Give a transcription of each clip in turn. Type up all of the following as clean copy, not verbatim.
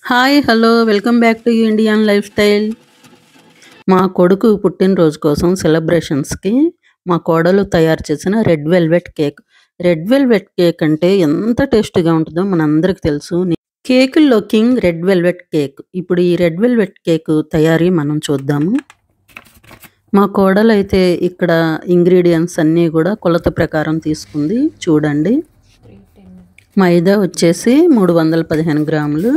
Hi hello welcome back to Indian life style. మా కొడుకు పుట్టినరోజు కోసం సెలబ్రేషన్స్కి మా కోడలు తయారు చేసిన red velvet cake. Red velvet cake అంటే ఎంత టేస్టీగా ఉంటుందో మనందరికి తెలుసు. కేకుల్లో కింగ్ రెడ్ వెల్వెట్ కేక్. ఇప్పుడు ఈ రెడ్ వెల్వెట్ కేక్ తయారీ మనం చూద్దాము. మా కోడలు అయితే ఇక్కడ ఇంగ్రీడియంట్స్ అన్నీ కూడా కొలత ప్రకారం తీసుకుంది. చూడండి, మైదా వచ్చేసి 315 గ్రాములు.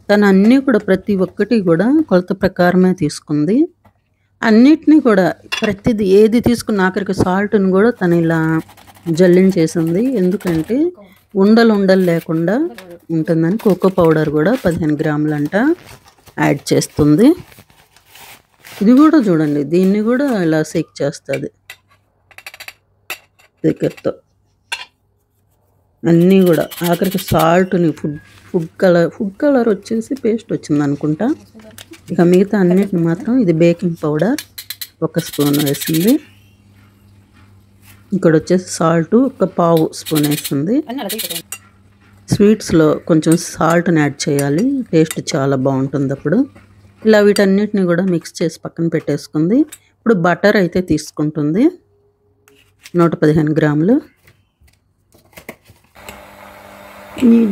తను అన్నీ కూడా ప్రతి ఒక్కటి కూడా కొలత ప్రకారమే తీసుకుంది. అన్నిటినీ కూడా ప్రతిది ఏది తీసుకున్న ఆఖరికి సాల్ట్ని కూడా తను ఇలా జల్లించేసింది. ఎందుకంటే ఉండలు లేకుండా ఉంటుందని కోకో పౌడర్ కూడా 15 గ్రాములంట యాడ్ చేస్తుంది. ఇది కూడా చూడండి, దీన్ని కూడా ఇలా షేక్ చేస్తుంది దగ్గరతో. అన్నీ కూడా ఆఖరికి సాల్ట్ని ఫుడ్ కలర్ వచ్చేసి పేస్ట్ వచ్చింది అనుకుంటా. ఇక మిగతా అన్నిటిని మాత్రం ఇది బేకింగ్ పౌడర్ 1 స్పూన్ వేసింది. ఇక్కడ వచ్చేసి సాల్ట్ 1/4 స్పూన్ వేసింది. స్వీట్స్లో కొంచెం సాల్ట్ని యాడ్ చేయాలి, టేస్ట్ చాలా బాగుంటుంది అప్పుడు. ఇలా వీటన్నిటిని కూడా మిక్స్ చేసి పక్కన పెట్టేసుకుంది. ఇప్పుడు బటర్ అయితే తీసుకుంటుంది 115 గ్రాములు.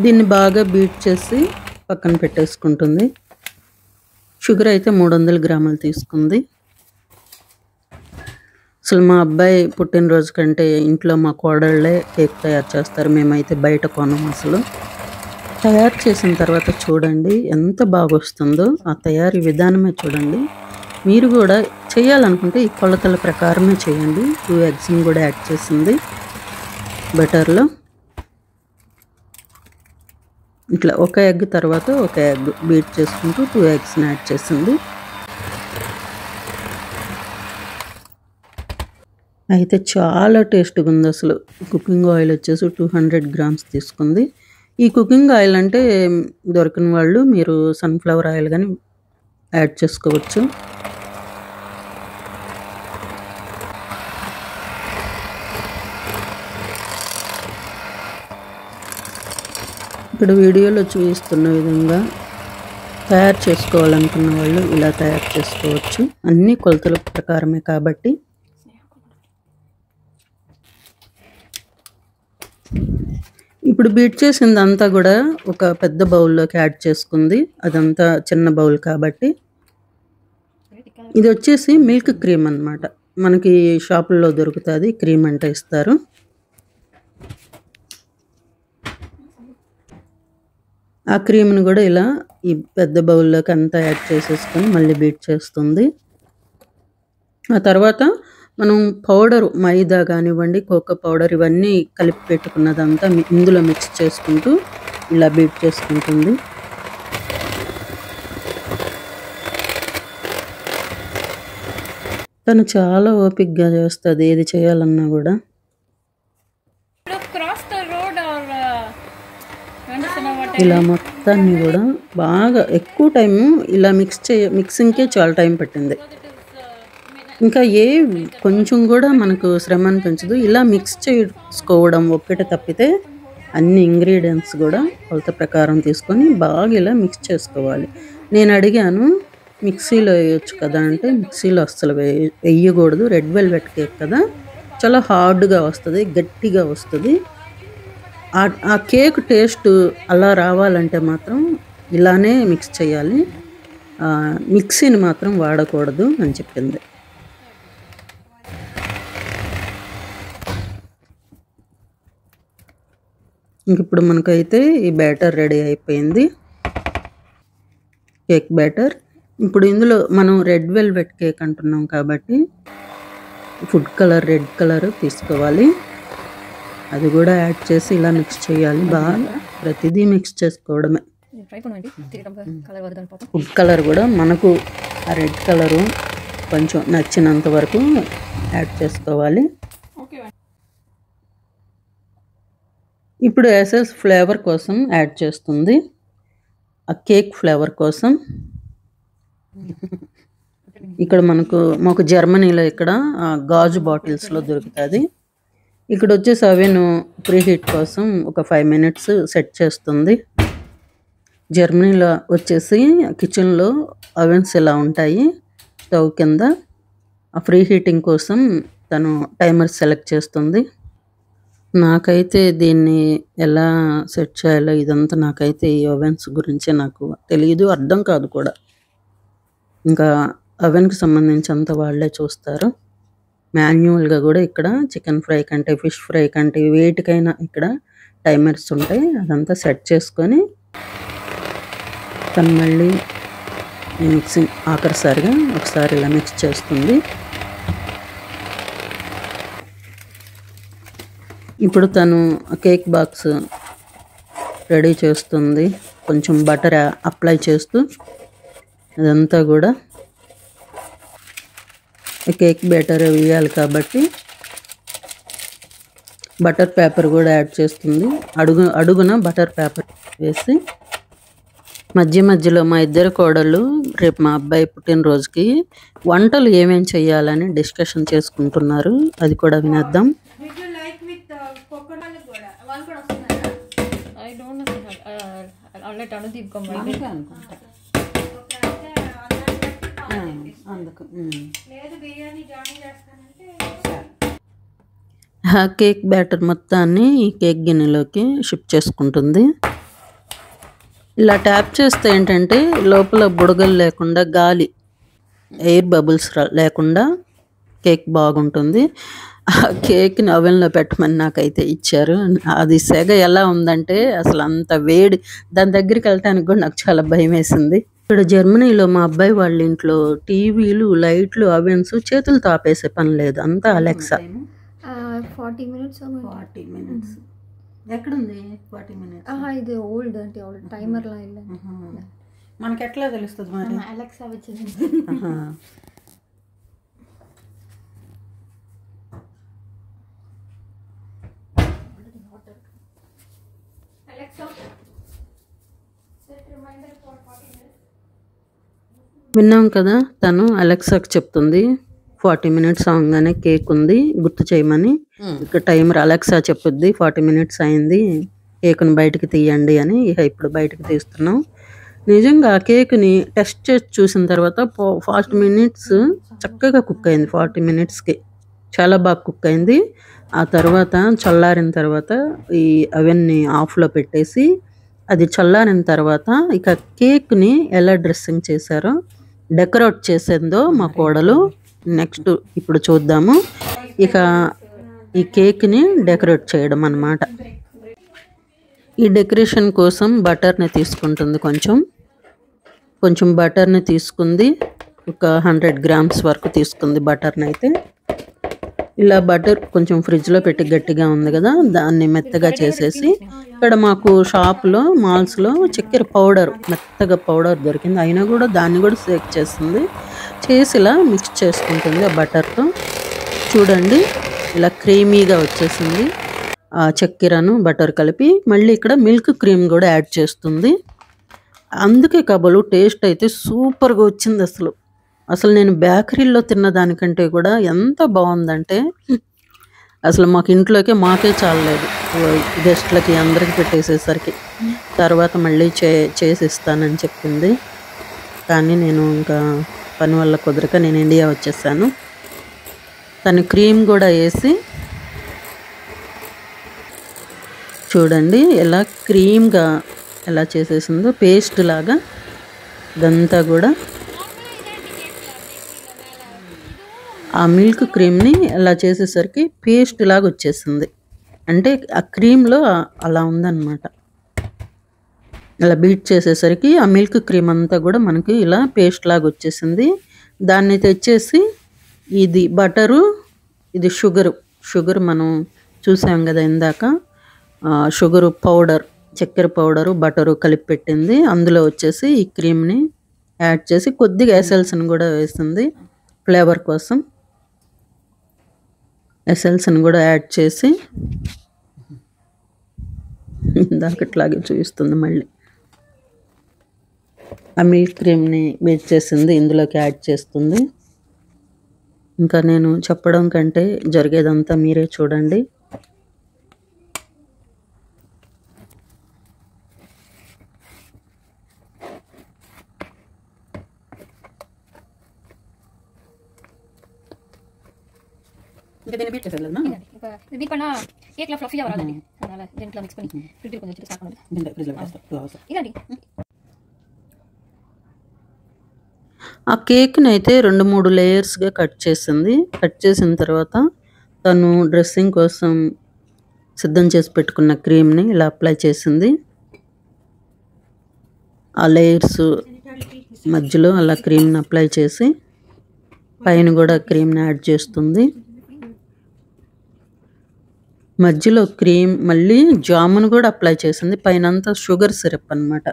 దీన్ని బాగా బీట్ చేసి పక్కన పెట్టేసుకుంటుంది. షుగర్ అయితే 300 గ్రాములు తీసుకుంది. అసలు మా అబ్బాయి పుట్టినరోజు కంటే ఇంట్లో మా కోడళ్ళే కేక్ తయారు చేస్తారు, మేమైతే బయట కొనం. అసలు తయారు చేసిన తర్వాత చూడండి ఎంత బాగా వస్తుందో. ఆ తయారీ విధానమే చూడండి. మీరు కూడా చేయాలనుకుంటే ఈ కొలతల ప్రకారమే చేయండి. 2 ఎగ్స్ని కూడా యాడ్ చేసింది బటర్లో. ఇట్లా 1 ఎగ్ తర్వాత 1 ఎగ్ బీట్ చేసుకుంటూ 2 ఎగ్స్ని యాడ్ చేసింది. అయితే చాలా టేస్ట్గా ఉంది అసలు. కుకింగ్ ఆయిల్ వచ్చేసి 200 గ్రామ్స్ తీసుకుంది. ఈ కుకింగ్ ఆయిల్ అంటే దొరికిన వాళ్ళు మీరు సన్ఫ్లవర్ ఆయిల్ కానీ యాడ్ చేసుకోవచ్చు. ఇక్కడ వీడియోలో చూపిస్తున్న విధంగా తయారు చేసుకోవాలనుకున్న వాళ్ళు ఇలా తయారు చేసుకోవచ్చు, అన్ని కొలతల ప్రకారమే కాబట్టి. ఇప్పుడు బీట్ చేసిందంతా కూడా ఒక పెద్ద బౌల్లోకి యాడ్ చేసుకుంది. అదంతా చిన్న బౌల్ కాబట్టి. ఇది వచ్చేసి మిల్క్ క్రీమ్ అన్నమాట. మనకి షాపుల్లో దొరుకుతుంది, క్రీమ్ అంటే ఇస్తారు. ఆ క్రీమ్ని కూడా ఇలా ఈ పెద్ద బౌల్లోకి అంతా యాడ్ చేసేసుకొని మళ్ళీ బీట్ చేస్తుంది. ఆ తర్వాత మనం పౌడర్ మైదా కానివ్వండి, కోకో పౌడర్ ఇవన్నీ కలిపి పెట్టుకున్నదంతా ఇందులో మిక్స్ చేసుకుంటూ ఇలా బీట్ చేసుకుంటుంది. తను చాలా ఓపికగా చేస్తుంది ఏది చేయాలన్నా కూడా. ఇలా మొత్తాన్ని కూడా బాగా ఎక్కువ టైము ఇలా మిక్సింగ్కే చాలా టైం పట్టింది. ఇంకా కొంచెం కూడా మనకు శ్రమ అనిపించదు. ఇలా మిక్స్ చేసుకోవడం ఒక్కటే తప్పితే అన్ని ఇంగ్రీడియంట్స్ కూడా కొలత ప్రకారం తీసుకొని బాగా ఇలా మిక్స్ చేసుకోవాలి. నేను అడిగాను మిక్సీలో వేయచ్చు కదా అంటే మిక్సీలో అస్సలు వేయకూడదు. రెడ్ వెల్వెట్ కేక్ కదా, చాలా హార్డ్గా వస్తుంది, గట్టిగా వస్తుంది. ఆ కేక్ టేస్ట్ అలా రావాలంటే మాత్రం ఇలానే మిక్స్ చేయాలి, మిక్సీని మాత్రం వాడకూడదు అని చెప్పింది. ఇంక ఇప్పుడు మనకైతే ఈ బ్యాటర్ రెడీ అయిపోయింది, కేక్ బ్యాటర్. ఇప్పుడు ఇందులో మనం రెడ్ వెల్వెట్ కేక్ అంటున్నాం కాబట్టి ఫుడ్ కలర్ రెడ్ కలర్ తీసుకోవాలి. అది కూడా యాడ్ చేసి ఇలా మిక్స్ చేయాలి. బాగా ప్రతిదీ మిక్స్ చేసుకోవడమే. ఫుడ్ కలర్ కూడా మనకు ఆ రెడ్ కలరు కొంచెం నచ్చినంత వరకు యాడ్ చేసుకోవాలి. ఇప్పుడు ఎసెన్స్ ఫ్లేవర్ కోసం యాడ్ చేస్తుంది, ఆ కేక్ ఫ్లేవర్ కోసం. ఇక్కడ మాకు జర్మనీలో ఇక్కడ గాజు బాటిల్స్లో దొరుకుతుంది. ఇక్కడ వచ్చేసి అవెను ప్రీ హీట్ కోసం ఒక 5 minutes సెట్ చేస్తుంది. జర్మనీలో వచ్చేసి కిచెన్లో అవెన్స్ ఇలా ఉంటాయి స్టవ్ కింద. ఆ ఫ్రీ హీటింగ్ కోసం తను టైమర్ సెలెక్ట్ చేస్తుంది. నాకైతే దీన్ని ఎలా సెట్ చేయాలో ఇదంతా నాకైతే ఈ ఓవెన్స్ గురించి నాకు తెలియదు, అర్థం కాదు కూడా. ఇంకా ఓవెన్కి సంబంధించి అంతా వాళ్ళే చూస్తారు. మాన్యువల్గా కూడా ఇక్కడ చికెన్ ఫ్రై కంటే ఫిష్ ఫ్రై కంటే వేటికైనా ఇక్కడ టైమర్స్ ఉంటాయి. అదంతా సెట్ చేసుకొని తను మళ్ళీ మిక్సింగ్ ఆఖరిసారిగా ఒకసారి ఇలా మిక్స్ చేస్తుంది. ఇప్పుడు తను కేక్ బాక్స్ రెడీ చేస్తుంది. కొంచెం బటర్ అప్లై చేస్తూ అదంతా కూడా కేక్ బ్యాటర్ వేయాలి కాబట్టి బటర్ పేపర్ కూడా యాడ్ చేస్తుంది. అడుగున బటర్ పేపర్ వేసి మధ్య మధ్యలో మా ఇద్దరు కోడళ్ళు రేపు మా అబ్బాయి పుట్టినరోజుకి వంటలు ఏమేమి చేయాలని డిస్కషన్ చేసుకుంటున్నారు. అది కూడా వినేద్దాం. కేక్ బ్యాటర్ మొత్తాన్ని ఈ కేక్ గిన్నెలోకి షిఫ్ట్ చేసుకుంటుంది. ఇలా ట్యాప్ చేస్తే ఏంటంటే లోపల బుడగలు లేకుండా గాలి ఎయిర్ బబుల్స్ లేకుండా కేక్ బాగుంటుంది. ఆ కేక్ని ఓవెన్లో పెట్టమని నాకైతే ఇచ్చారు. అది సెగ ఎలా ఉందంటే అసలు అంత వేడి, దాని దగ్గరికి వెళ్ళటానికి కూడా నాకు చాలా భయం వేసింది. ఇక్కడ జర్మనీలో మా అబ్బాయి వాళ్ళ ఇంట్లో టీవీలు, లైట్లు, ఓవెన్స్ చేతులతో ఆపేసే పని లేదు, అంతా అలెక్సా. 40 minutes. ఎక్కడుంది 40 minutes? ఇది ఓల్డ్ అంటే ఓల్డ్ టైమర్ లా ಇಲ್ಲ. మనకి ఎట్లా తెలుస్తుంది మరి? అలెక్సా వచ్చింది. విన్నాం కదా, తను అలెక్సాకి చెప్తుంది 40 minutes అవగానే కేక్ ఉంది గుర్తు చేయమని. ఇక్కడ టైమర్ అలెక్సా చెప్పుద్ది 40 minutes అయింది, కేక్ను బయటకు తీయండి అని. ఇప్పుడు బయటకు తీస్తున్నాం. నిజంగా ఆ కేక్ని టెస్ట్ చేసి చూసిన తర్వాత 40 minutes చక్కగా కుక్ అయింది. 40 minutesకి చాలా బాగా కుక్ అయింది. ఆ తర్వాత చల్లారిన తర్వాత ఈ అవన్నీ ఆఫ్లో పెట్టేసి అది చల్లారిన తర్వాత ఇక కేక్ని ఎలా డ్రెస్సింగ్ చేశారో, డెకరేట్ చేసిందో మా కోడలు నెక్స్ట్ ఇప్పుడు చూద్దాము. ఇక ఈ కేక్ని డెకరేట్ చేయడం అన్నమాట. ఈ డెకరేషన్ కోసం బటర్ని తీసుకుంటుంది. కొంచెం బటర్ని తీసుకుంది. ఒక 100 grams వరకు తీసుకుంది బటర్ని. అయితే ఇలా బటర్ కొంచెం ఫ్రిడ్జ్లో పెట్టి గట్టిగా ఉంది కదా, దాన్ని మెత్తగా చేసేసి ఇక్కడ మాకు షాప్లో మాల్స్లో చక్కెర పౌడర్, మెత్తగా పౌడర్ దొరికింది. అయినా కూడా దాన్ని కూడా షేక్ చేస్తుంది. చేసి ఇలా మిక్స్ చేసుకుంటుంది ఆ బటర్తో. చూడండి ఇలా క్రీమీగా వచ్చేసింది. ఆ చక్కెరను బటర్ కలిపి మళ్ళీ ఇక్కడ మిల్క్ క్రీమ్ కూడా యాడ్ చేస్తుంది. అందుకే కాబోలు టేస్ట్ అయితే సూపర్గా వచ్చింది. అసలు నేను బేకరీలో తిన్న దానికంటే కూడా ఎంత బాగుందంటే అసలు మాకు ఇంట్లోకే మాకే చాలలేదు, గెస్ట్లకి అందరికి పెట్టేసేసరికి. తర్వాత మళ్ళీ చేసి ఇస్తానని చెప్పింది. కానీ నేను ఇంకా పని వల్ల కుదరక నేను ఇండియా వచ్చేసాను. తను క్రీమ్ కూడా వేసి చూడండి ఎలా క్రీమ్గా ఎలా చేసేసిందో, పేస్ట్ లాగా. ఇదంతా కూడా ఆ మిల్క్ క్రీమ్ని అలా చేసేసరికి పేస్ట్ లాగా వచ్చేసింది. అంటే ఆ క్రీమ్లో అలా ఉందన్నమాట. ఇలా బీట్ చేసేసరికి ఆ మిల్క్ క్రీమ్ అంతా కూడా మనకి ఇలా పేస్ట్ లాగా వచ్చేసింది. దాన్ని తెచ్చేసి ఇది బటరు, ఇది షుగర్ మనం చూసాం కదా ఇందాక, షుగరు పౌడర్, చక్కెర పౌడరు, బటరు కలిపి పెట్టింది. అందులో వచ్చేసి ఈ క్రీమ్ని యాడ్ చేసి కొద్దిగా ఎసెన్స్ని కూడా వేసింది ఫ్లేవర్ కోసం. ఎసెన్స్ని కూడా యాడ్ చేసి ఇందాకట్లాగే చూపిస్తుంది. మళ్ళీ ఆ మిల్క్ క్రీమ్ని బీట్ చేసింది ఇందులోకి యాడ్ చేస్తుంది. ఇంకా నేను చెప్పడం కంటే జరిగేదంతా మీరే చూడండి. பீட் பண்ணா கேக்ல ஃப்ளஃபியா வராது. அதனால ஜென்ட்லா மிக்ஸ் பண்ணி ஃப்ரிட்ஜ்ல கொஞ்சம் வச்சிட்டு ஸ்டார்ட் பண்ணுங்க. இல்லாடி ఆ కేక్ని అయితే 2-3 లేయర్స్గా కట్ చేసింది. కట్ చేసిన తర్వాత తను డ్రెస్సింగ్ కోసం సిద్ధం చేసి పెట్టుకున్న క్రీమ్ని ఇలా అప్లై చేసింది. ఆ లేయర్స్ మధ్యలో అలా క్రీమ్ని అప్లై చేసి పైన కూడా క్రీమ్ని యాడ్ చేస్తుంది. మధ్యలో క్రీమ్ మళ్ళీ జామున్ కూడా అప్లై చేసింది. పైన అంతా షుగర్ సిరప్ అన్నమాట.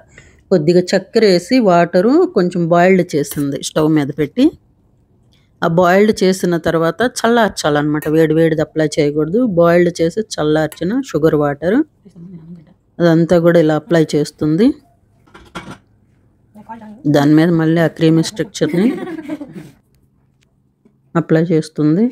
కొద్దిగా చక్కెర వేసి వాటరు కొంచెం బాయిల్డ్ చేసింది స్టవ్ మీద పెట్టి. ఆ బాయిల్డ్ చేసిన తర్వాత చల్లార్చాలన్నమాట. వేడిది అప్లై చేయకూడదు. బాయిల్డ్ చేసి చల్లార్చిన షుగర్ వాటర్ అదంతా కూడా ఇలా అప్లై చేస్తుంది. దాని మీద మళ్ళీ ఆ క్రీమీ స్ట్రక్చర్ని అప్లై చేస్తుంది.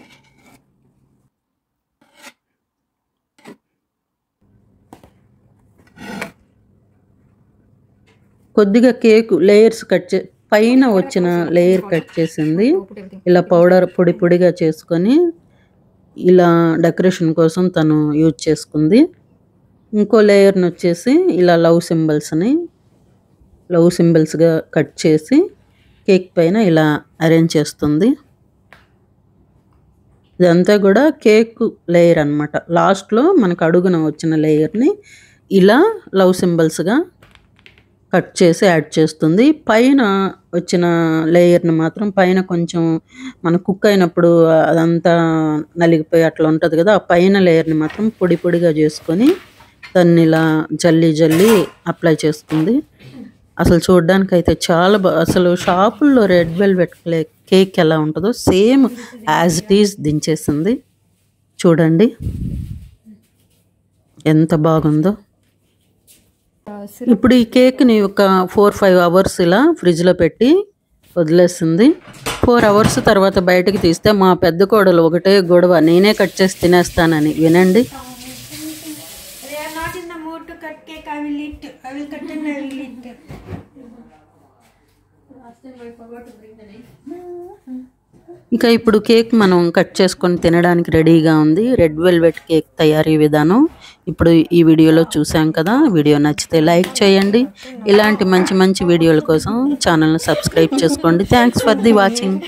కొద్దిగా కేకు లేయర్స్ పైన వచ్చిన లేయర్ కట్ చేసింది. ఇలా పౌడర్ పొడిగా చేసుకొని ఇలా డెకరేషన్ కోసం తను యూజ్ చేసుకుంది. ఇంకో లేయర్ని వచ్చేసి ఇలా లవ్ సింబల్స్గా కట్ చేసి కేక్ పైన ఇలా అరేంజ్ చేస్తుంది. ఇదంతా కూడా కేక్ లేయర్ అన్నమాట. లాస్ట్లో మనకు అడుగున వచ్చిన లేయర్ని ఇలా లవ్ సింబల్స్గా కట్ చేసి యాడ్ చేస్తుంది. పైన వచ్చిన లేయర్ని మాత్రం పైన కొంచెం మన కుక్ అయినప్పుడు అదంతా నలిగిపోయి అట్లా ఉంటుంది కదా, ఆ పైన లేయర్ని మాత్రం పొడిగా చేసుకొని దాన్ని ఇలా జల్లి అప్లై చేసుకుంది. అసలు చూడడానికి అయితే చాలా అసలు షాపుల్లో రెడ్ వెల్వెట్ కేక్ ఎలా ఉంటుందో సేమ్ యాజ్ ఇట్ ఈజ్ దించేసింది. చూడండి ఎంత బాగుందో. ఇప్పుడు ఈ కేక్ని ఒక 4-5 అవర్స్ ఇలా ఫ్రిడ్జ్లో పెట్టి వదిలేసింది. 4 అవర్స్ తర్వాత బయటకు తీస్తే మా పెద్ద కోడలు ఒకటే గొడవ, నేనే కట్ చేసి తినేస్తానని. వినండి. ఇక ఇప్పుడు కేక్ మనం కట్ చేసుకొని తినడానికి రెడీగా ఉంది. రెడ్ వెల్వెట్ కేక్ తయారీ విధానం ఇప్పుడు ఈ వీడియోలో చూసాం కదా. వీడియో నచ్చితే లైక్ చేయండి. ఇలాంటి మంచి వీడియోల కోసం ఛానల్ని సబ్స్క్రైబ్ చేసుకోండి. Thanks for the watching.